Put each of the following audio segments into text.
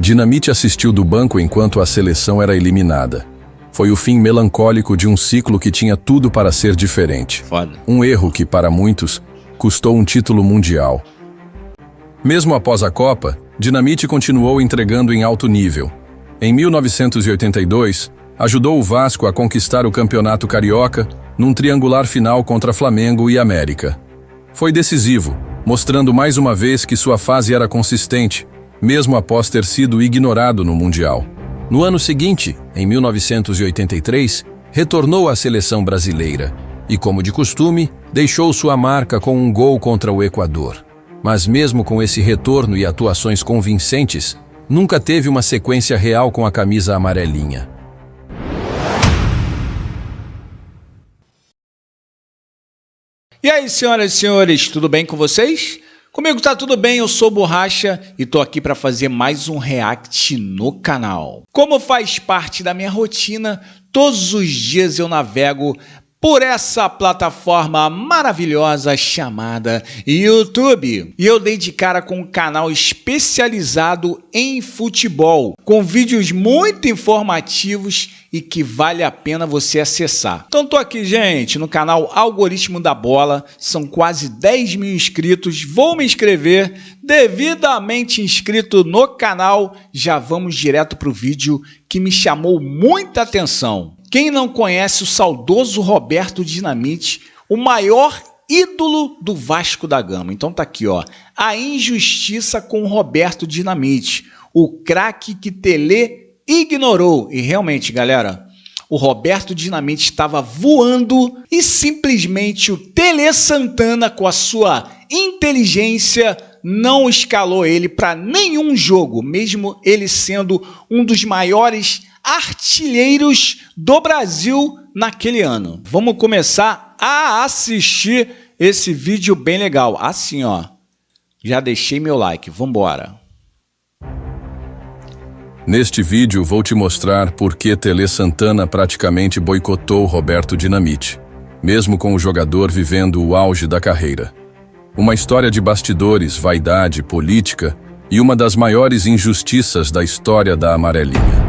Dinamite assistiu do banco enquanto a seleção era eliminada. Foi o fim melancólico de um ciclo que tinha tudo para ser diferente. Um erro que, para muitos, custou um título mundial. Mesmo após a Copa, Dinamite continuou entregando em alto nível. Em 1982, ajudou o Vasco a conquistar o Campeonato Carioca num triangular final contra Flamengo e América. Foi decisivo, mostrando mais uma vez que sua fase era consistente, mesmo após ter sido ignorado no Mundial. No ano seguinte, em 1983, retornou à seleção brasileira e, como de costume, deixou sua marca com um gol contra o Equador. Mas mesmo com esse retorno e atuações convincentes, nunca teve uma sequência real com a camisa amarelinha. E aí, senhoras e senhores, tudo bem com vocês? Comigo tá tudo bem, eu sou Borracha e tô aqui para fazer mais um react no canal. Como faz parte da minha rotina, todos os dias eu navego por essa plataforma maravilhosa chamada YouTube. E eu dei de cara com um canal especializado em futebol, com vídeos muito informativos e que vale a pena você acessar. Então tô aqui, gente, no canal Algoritmo da Bola, são quase 10 mil inscritos, vou me inscrever, devidamente inscrito no canal, já vamos direto pro vídeo que me chamou muita atenção. Quem não conhece o saudoso Roberto Dinamite, o maior ídolo do Vasco da Gama? Então tá aqui, ó, a injustiça com o Roberto Dinamite, o craque que Tele ignorou. E realmente, galera, o Roberto Dinamite estava voando e simplesmente o Tele Santana, com a sua inteligência, não escalou ele para nenhum jogo, mesmo ele sendo um dos maiores artilheiros do Brasil naquele ano. Vamos começar a assistir esse vídeo bem legal. Assim, ó, já deixei meu like, vamos embora. Neste vídeo vou te mostrar por que Tele Santana praticamente boicotou Roberto Dinamite, mesmo com o jogador vivendo o auge da carreira. Uma história de bastidores, vaidade, política e uma das maiores injustiças da história da amarelinha.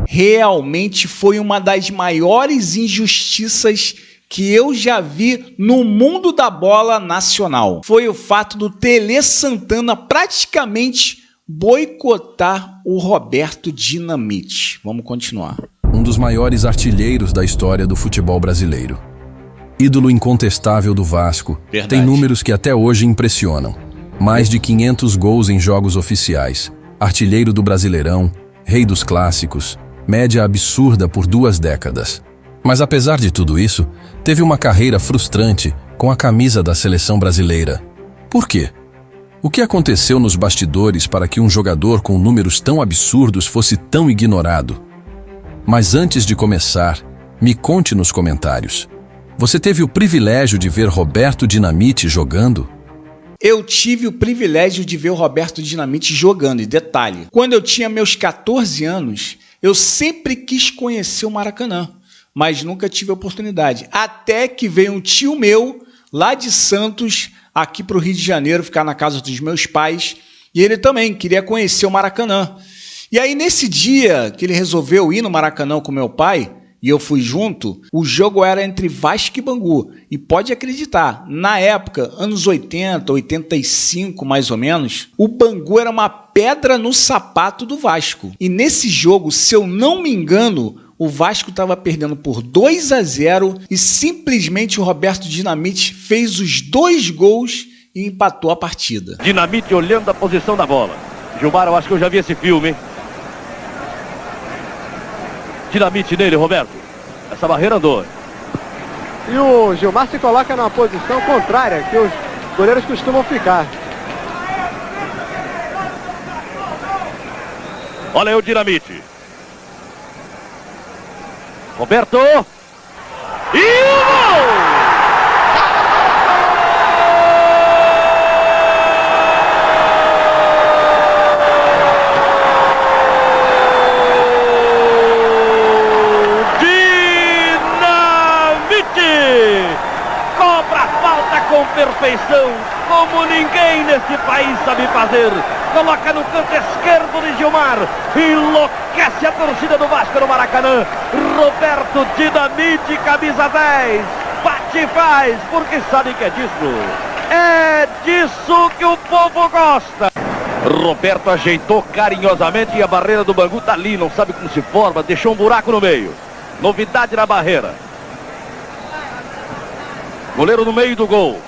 Realmente foi uma das maiores injustiças que eu já vi no mundo da bola nacional. Foi o fato do Tele Santana praticamente boicotar o Roberto Dinamite. Vamos continuar. Um dos maiores artilheiros da história do futebol brasileiro. Ídolo incontestável do Vasco. Verdade. Tem números que até hoje impressionam. Mais de 500 gols em jogos oficiais. Artilheiro do Brasileirão. Rei dos clássicos. Média absurda por 2 décadas. Mas apesar de tudo isso, teve uma carreira frustrante com a camisa da seleção brasileira. Por quê? O que aconteceu nos bastidores para que um jogador com números tão absurdos fosse tão ignorado? Mas antes de começar, me conte nos comentários. Você teve o privilégio de ver Roberto Dinamite jogando? Eu tive o privilégio de ver o Roberto Dinamite jogando. E detalhe, quando eu tinha meus 14 anos, eu sempre quis conhecer o Maracanã, mas nunca tive a oportunidade. Até que veio um tio meu, lá de Santos, aqui para o Rio de Janeiro, ficar na casa dos meus pais, e ele também queria conhecer o Maracanã. E aí, nesse dia que ele resolveu ir no Maracanã com meu pai, e eu fui junto, o jogo era entre Vasco e Bangu. E pode acreditar, na época, anos 80, 85 mais ou menos, o Bangu era uma pedra no sapato do Vasco. E nesse jogo, se eu não me engano, o Vasco estava perdendo por 2-0 e simplesmente o Roberto Dinamite fez os 2 gols e empatou a partida. Dinamite olhando a posição da bola. Gilmar, eu acho que eu já vi esse filme, hein? Dinamite nele, Roberto. Essa barreira andou. E o Gilmar se coloca numa posição contrária que os goleiros costumam ficar. Olha aí o Dinamite. Roberto. E o gol! Cobra a falta com perfeição, como ninguém nesse país sabe fazer. coloca no canto esquerdo de Gilmar. Enlouquece a torcida do Vasco no Maracanã. Roberto Dinamite, camisa 10. Bate e faz, porque sabe que é disso. É disso que o povo gosta. Roberto ajeitou carinhosamente e a barreira do Bangu tá ali, não sabe como se forma, deixou um buraco no meio. Novidade na barreira. Goleiro no meio do gol.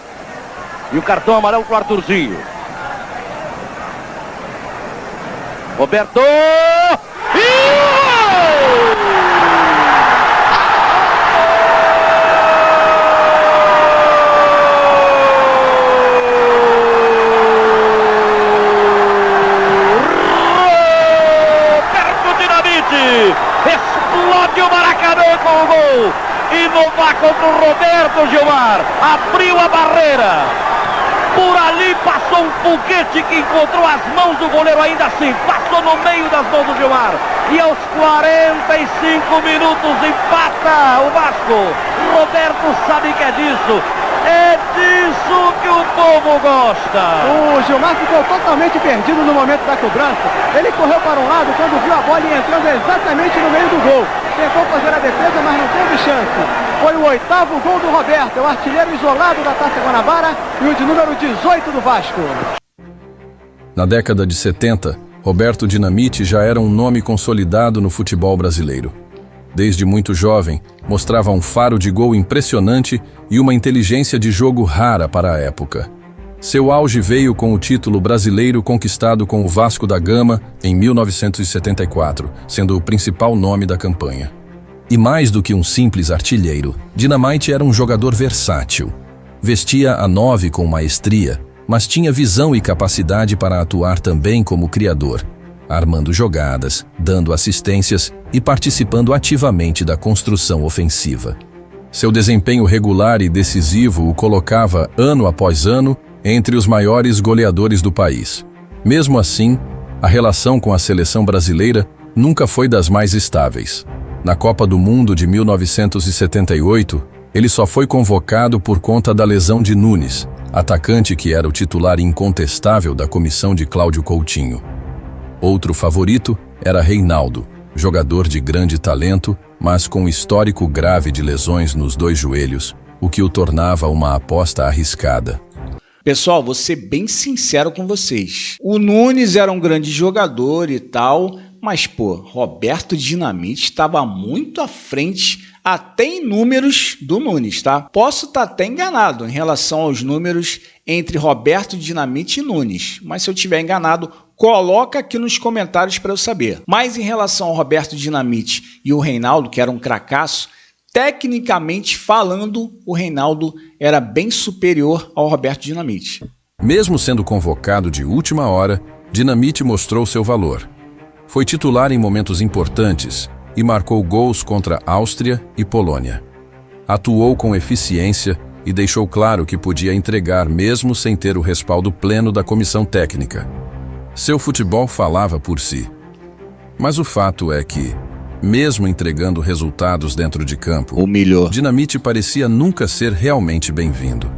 E o cartão amarelo pro Arthurzinho. Roberto! Explode o Maracanã com o gol. Inovar contra o Roberto. Gilmar abriu a barreira. Por ali passou um foguete que encontrou as mãos do goleiro, ainda assim passou no meio das mãos do Gilmar. E aos 45 minutos empata o Vasco. Roberto sabe que é disso. É disso que o povo gosta. O Gilmar ficou totalmente perdido no momento da cobrança. Ele correu para um lado quando viu a bola entrando exatamente no meio do gol. Tentou fazer a defesa, mas não teve chance. Foi o 8º gol do Roberto, o artilheiro isolado da Taça Guanabara e o de número 18 do Vasco. Na década de 70, Roberto Dinamite já era um nome consolidado no futebol brasileiro. Desde muito jovem, mostrava um faro de gol impressionante e uma inteligência de jogo rara para a época. Seu auge veio com o título brasileiro conquistado com o Vasco da Gama em 1974, sendo o principal nome da campanha. E mais do que um simples artilheiro, Dinamite era um jogador versátil. Vestia a 9 com maestria, mas tinha visão e capacidade para atuar também como criador, armando jogadas, dando assistências e participando ativamente da construção ofensiva. Seu desempenho regular e decisivo o colocava, ano após ano, entre os maiores goleadores do país. Mesmo assim, a relação com a seleção brasileira nunca foi das mais estáveis. Na Copa do Mundo de 1978, ele só foi convocado por conta da lesão de Nunes, atacante que era o titular incontestável da comissão de Cláudio Coutinho. Outro favorito era Reinaldo, jogador de grande talento, mas com histórico grave de lesões nos 2 joelhos, o que o tornava uma aposta arriscada. Pessoal, vou ser bem sincero com vocês. O Nunes era um grande jogador e tal, mas, Roberto Dinamite estava muito à frente, até em números, do Nunes, tá? Posso estar até enganado em relação aos números entre Roberto Dinamite e Nunes, mas se eu estiver enganado, coloca aqui nos comentários para eu saber. Mas em relação ao Roberto Dinamite e o Reinaldo, que era um cracaço, tecnicamente falando, o Reinaldo era bem superior ao Roberto Dinamite. Mesmo sendo convocado de última hora, Dinamite mostrou seu valor. Foi titular em momentos importantes e marcou gols contra Áustria e Polônia. Atuou com eficiência e deixou claro que podia entregar mesmo sem ter o respaldo pleno da comissão técnica. Seu futebol falava por si. Mas o fato é que, mesmo entregando resultados dentro de campo, humilhou. Dinamite parecia nunca ser realmente bem-vindo.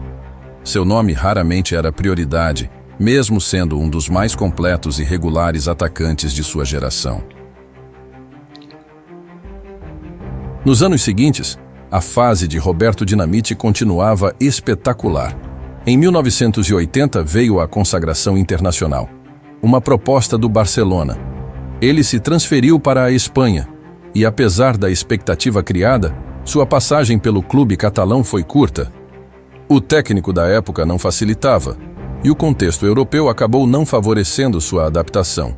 Seu nome raramente era prioridade, mesmo sendo um dos mais completos e regulares atacantes de sua geração. Nos anos seguintes, a fase de Roberto Dinamite continuava espetacular. Em 1980 veio a consagração internacional, uma proposta do Barcelona. Ele se transferiu para a Espanha e, apesar da expectativa criada, sua passagem pelo clube catalão foi curta. O técnico da época não facilitava, e o contexto europeu acabou não favorecendo sua adaptação.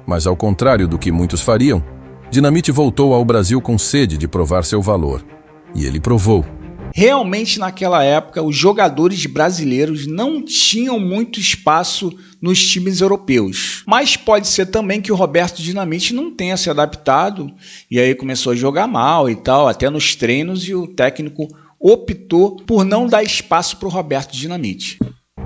Mas, ao contrário do que muitos fariam, Dinamite voltou ao Brasil com sede de provar seu valor. E ele provou. Realmente, naquela época, os jogadores brasileiros não tinham muito espaço nos times europeus. Mas pode ser também que o Roberto Dinamite não tenha se adaptado e aí começou a jogar mal e tal, até nos treinos, e o técnico optou por não dar espaço para o Roberto Dinamite.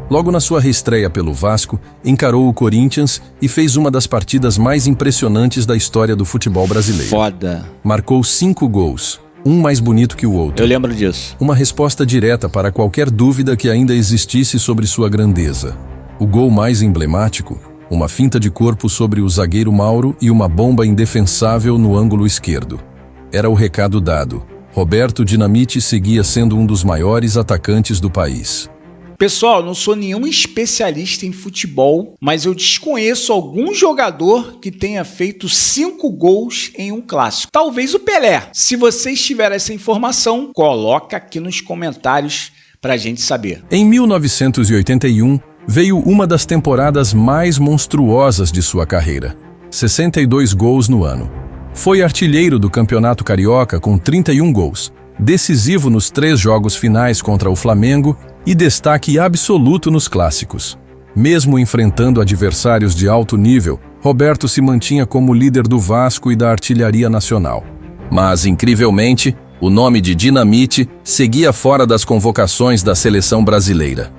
Logo na sua reestreia pelo Vasco, encarou o Corinthians e fez uma das partidas mais impressionantes da história do futebol brasileiro. Foda. Marcou 5 gols, um mais bonito que o outro. Eu lembro disso. Uma resposta direta para qualquer dúvida que ainda existisse sobre sua grandeza. O gol mais emblemático uma finta de corpo sobre o zagueiro Mauro e uma bomba indefensável no ângulo esquerdo. Era o recado dado. Roberto Dinamite seguia sendo um dos maiores atacantes do país. Pessoal, não sou nenhum especialista em futebol, mas eu desconheço algum jogador que tenha feito 5 gols em um clássico. Talvez o Pelé. Se vocês tiverem essa informação, coloca aqui nos comentários pra gente saber. Em 1981, veio uma das temporadas mais monstruosas de sua carreira. 62 gols no ano. Foi artilheiro do Campeonato Carioca com 31 gols. Decisivo nos 3 jogos finais contra o Flamengo e destaque absoluto nos clássicos. Mesmo enfrentando adversários de alto nível, Roberto se mantinha como líder do Vasco e da artilharia nacional. Mas, incrivelmente, o nome de Dinamite seguia fora das convocações da seleção brasileira.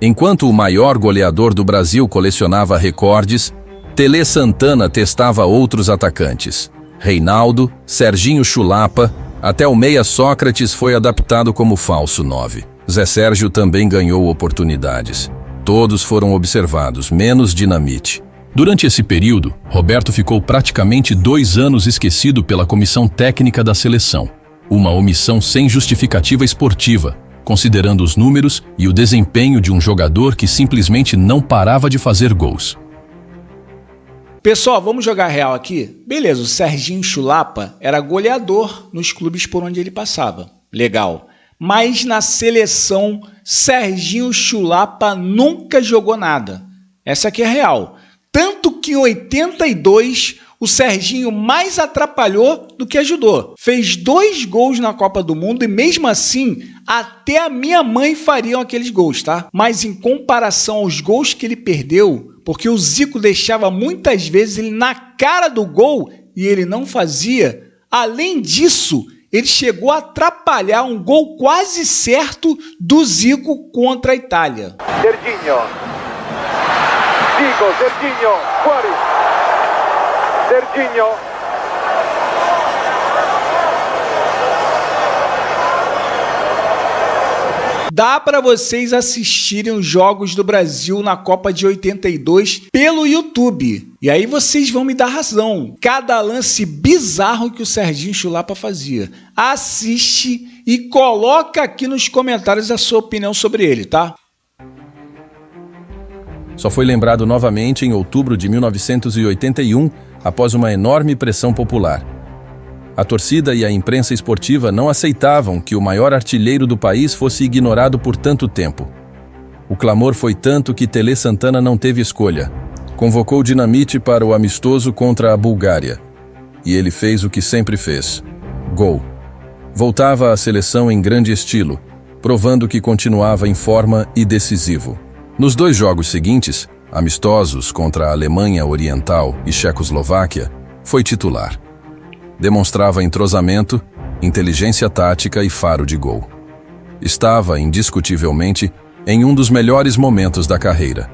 Enquanto o maior goleador do Brasil colecionava recordes, Tele Santana testava outros atacantes. Reinaldo, Serginho Chulapa, até o meia Sócrates foi adaptado como falso 9. Zé Sérgio também ganhou oportunidades. Todos foram observados, menos Dinamite. Durante esse período, Roberto ficou praticamente 2 anos esquecido pela comissão técnica da seleção. Uma omissão sem justificativa esportiva, considerando os números e o desempenho de um jogador que simplesmente não parava de fazer gols. Pessoal, vamos jogar real aqui? Beleza, o Serginho Chulapa era goleador nos clubes por onde ele passava. Legal. Mas na seleção, Serginho Chulapa nunca jogou nada. Essa aqui é real. Tanto que em 82, o Serginho mais atrapalhou do que ajudou. Fez 2 gols na Copa do Mundo e mesmo assim, até a minha mãe fariam aqueles gols, tá? Mas em comparação aos gols que ele perdeu, porque o Zico deixava muitas vezes ele na cara do gol e ele não fazia, além disso, ele chegou a atrapalhar um gol quase certo do Zico contra a Itália. Serginho. Zico, Serginho, fuori. Serginho. Dá para vocês assistirem os jogos do Brasil na Copa de 82 pelo YouTube. E aí vocês vão me dar razão. Cada lance bizarro que o Serginho Chulapa fazia. Assiste e coloca aqui nos comentários a sua opinião sobre ele, tá? Só foi lembrado novamente em outubro de 1981, após uma enorme pressão popular. A torcida e a imprensa esportiva não aceitavam que o maior artilheiro do país fosse ignorado por tanto tempo. O clamor foi tanto que Tele Santana não teve escolha. Convocou Dinamite para o amistoso contra a Bulgária. E ele fez o que sempre fez. Gol. Voltava à seleção em grande estilo, provando que continuava em forma e decisivo. Nos 2 jogos seguintes, amistosos contra a Alemanha Oriental e Checoslováquia, foi titular. Demonstrava entrosamento, inteligência tática e faro de gol. Estava, indiscutivelmente, em um dos melhores momentos da carreira.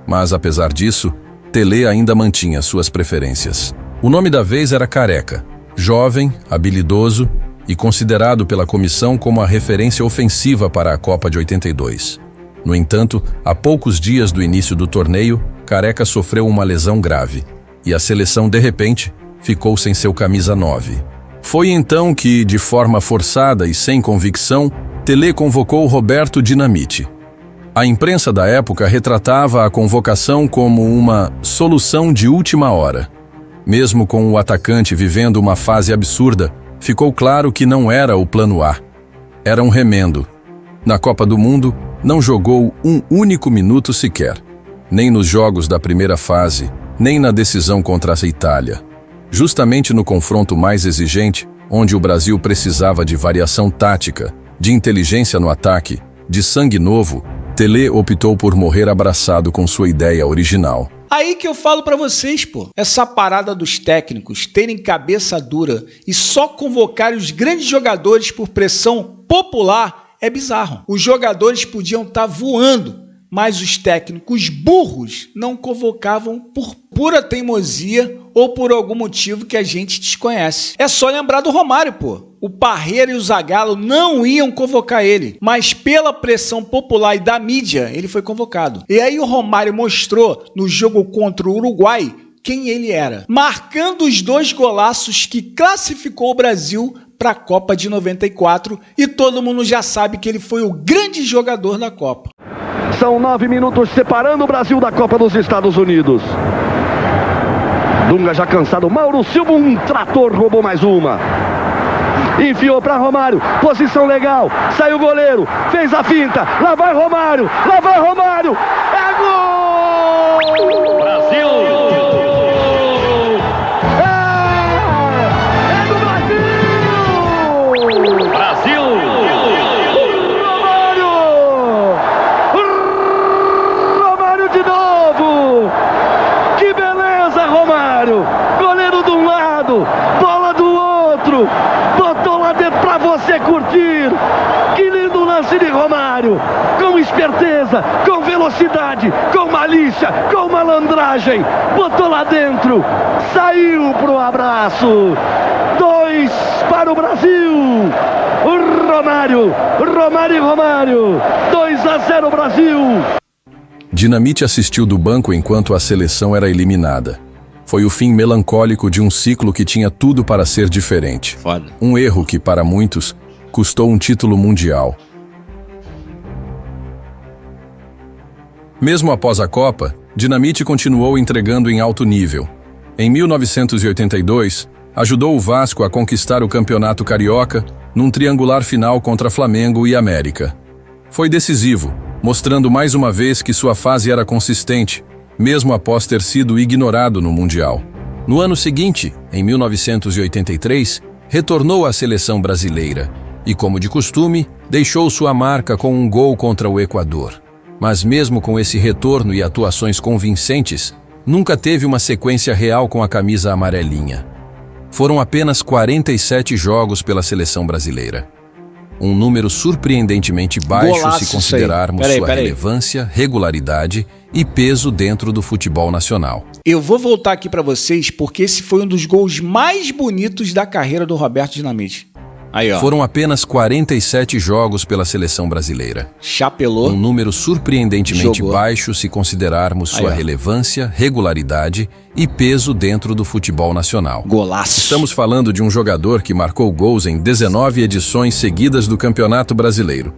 Mas, apesar disso, Tele ainda mantinha suas preferências. O nome da vez era Careca, jovem, habilidoso e considerado pela comissão como a referência ofensiva para a Copa de 82. No entanto, a poucos dias do início do torneio, Careca sofreu uma lesão grave e a seleção, de repente, ficou sem seu camisa 9. Foi então que, de forma forçada e sem convicção, Tele convocou Roberto Dinamite. A imprensa da época retratava a convocação como uma solução de última hora. Mesmo com o atacante vivendo uma fase absurda, ficou claro que não era o plano A. Era um remendo. Na Copa do Mundo, não jogou um único minuto sequer. Nem nos jogos da primeira fase, nem na decisão contra a Itália. Justamente no confronto mais exigente, onde o Brasil precisava de variação tática, de inteligência no ataque, de sangue novo, Tele optou por morrer abraçado com sua ideia original. Aí que eu falo pra vocês, pô. Essa parada dos técnicos terem cabeça dura e só convocarem os grandes jogadores por pressão popular é bizarro. Os jogadores podiam estar voando, mas os técnicos burros não convocavam por pura teimosia ou por algum motivo que a gente desconhece. É só lembrar do Romário, pô. O Parreira e o Zagallo não iam convocar ele, mas pela pressão popular e da mídia, ele foi convocado. E aí o Romário mostrou no jogo contra o Uruguai quem ele era, marcando os 2 golaços que classificou o Brasil para a Copa de 94, e todo mundo já sabe que ele foi o grande jogador da Copa. São 9 minutos separando o Brasil da Copa dos Estados Unidos. Dunga já cansado, Mauro Silva, um trator, roubou mais uma. Enfiou para Romário, posição legal, saiu o goleiro, fez a finta, lá vai Romário, é gol! Brasil! É do Brasil! Brasil! Romário de novo! Que beleza, Romário! Goleiro de um lado, bola do outro! Botou lá dentro pra você curtir. Que lindo lance de Romário. Com esperteza, com velocidade, com malícia, com malandragem. Botou lá dentro. Saiu pro abraço. 2 para o Brasil. Romário e Romário. 2-0 Brasil. Dinamite assistiu do banco enquanto a seleção era eliminada. Foi o fim melancólico de um ciclo que tinha tudo para ser diferente. Um erro que, para muitos, custou um título mundial. Mesmo após a Copa, Dinamite continuou entregando em alto nível. Em 1982, ajudou o Vasco a conquistar o Campeonato Carioca num triangular final contra Flamengo e América. Foi decisivo, mostrando mais uma vez que sua fase era consistente, mesmo após ter sido ignorado no Mundial. No ano seguinte, em 1983, retornou à seleção brasileira e, como de costume, deixou sua marca com um gol contra o Equador. Mas mesmo com esse retorno e atuações convincentes, nunca teve uma sequência real com a camisa amarelinha. Foram apenas 47 jogos pela seleção brasileira. Um número surpreendentemente baixo Golaço, se considerarmos sua relevância, regularidade e peso dentro do futebol nacional. Eu vou voltar aqui para vocês porque esse foi um dos gols mais bonitos da carreira do Roberto Dinamite. Aí, ó. Foram apenas 47 jogos pela seleção brasileira. Chapelou. Um número surpreendentemente baixo se considerarmos sua relevância, regularidade e peso dentro do futebol nacional. Golaço. Estamos falando de um jogador que marcou gols em 19 edições seguidas do Campeonato Brasileiro,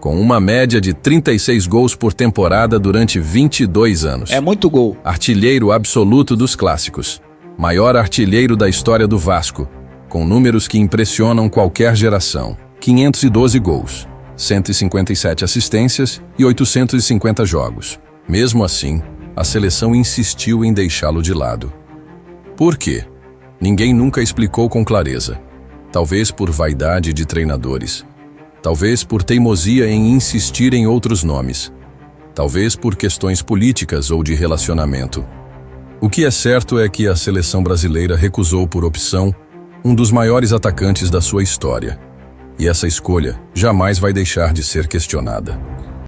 com uma média de 36 gols por temporada durante 22 anos. É muito gol. Artilheiro absoluto dos clássicos. Maior artilheiro da história do Vasco, com números que impressionam qualquer geração. 512 gols, 157 assistências e 850 jogos. Mesmo assim, a seleção insistiu em deixá-lo de lado. Por quê? Ninguém nunca explicou com clareza. Talvez por vaidade de treinadores. Talvez por teimosia em insistir em outros nomes. Talvez por questões políticas ou de relacionamento. O que é certo é que a seleção brasileira recusou por opção um dos maiores atacantes da sua história. E essa escolha jamais vai deixar de ser questionada.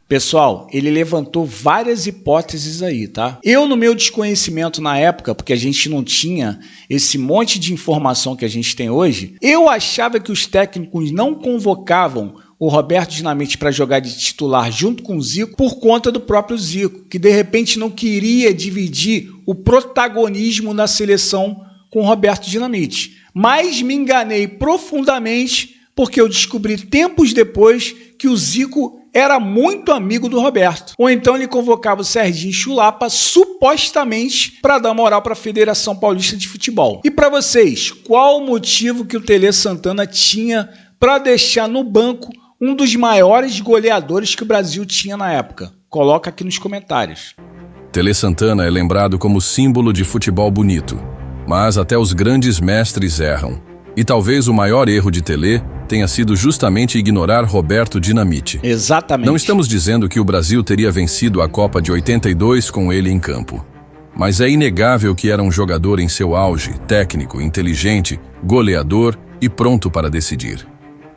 Pessoal, ele levantou várias hipóteses aí, tá? Eu, no meu desconhecimento na época, porque a gente não tinha esse monte de informação que a gente tem hoje, eu achava que os técnicos não convocavam o Roberto Dinamite para jogar de titular junto com o Zico por conta do próprio Zico, que de repente não queria dividir o protagonismo na seleção com o Roberto Dinamite. Mas me enganei profundamente porque eu descobri tempos depois que o Zico era muito amigo do Roberto. Ou então ele convocava o Serginho Chulapa supostamente para dar moral para a Federação Paulista de Futebol. E para vocês, qual o motivo que o Tele Santana tinha para deixar no banco um dos maiores goleadores que o Brasil tinha na época? Coloca aqui nos comentários. Tele Santana é lembrado como símbolo de futebol bonito. Mas até os grandes mestres erram. E talvez o maior erro de Tele tenha sido justamente ignorar Roberto Dinamite. Exatamente. Não estamos dizendo que o Brasil teria vencido a Copa de 82 com ele em campo. Mas é inegável que era um jogador em seu auge, técnico, inteligente, goleador e pronto para decidir.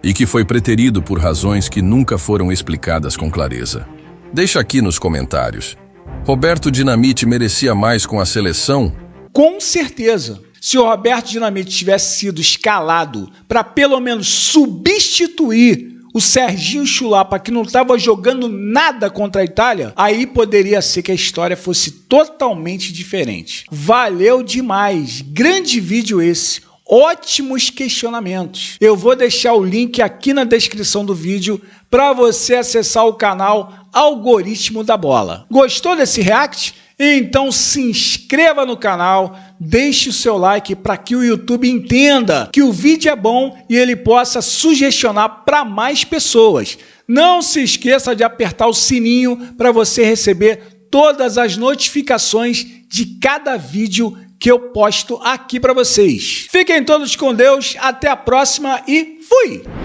E que foi preterido por razões que nunca foram explicadas com clareza. Deixa aqui nos comentários. Roberto Dinamite merecia mais com a seleção? Com certeza. Se o Roberto Dinamite tivesse sido escalado para pelo menos substituir o Serginho Chulapa, que não estava jogando nada contra a Itália, aí poderia ser que a história fosse totalmente diferente. Valeu demais! Grande vídeo esse. Ótimos questionamentos. Eu vou deixar o link aqui na descrição do vídeo para você acessar o canal Algoritmo da Bola. Gostou desse react? Então se inscreva no canal, deixe o seu like para que o YouTube entenda que o vídeo é bom e ele possa sugestionar para mais pessoas. Não se esqueça de apertar o sininho para você receber todas as notificações de cada vídeo que eu posto aqui para vocês. Fiquem todos com Deus, até a próxima e fui!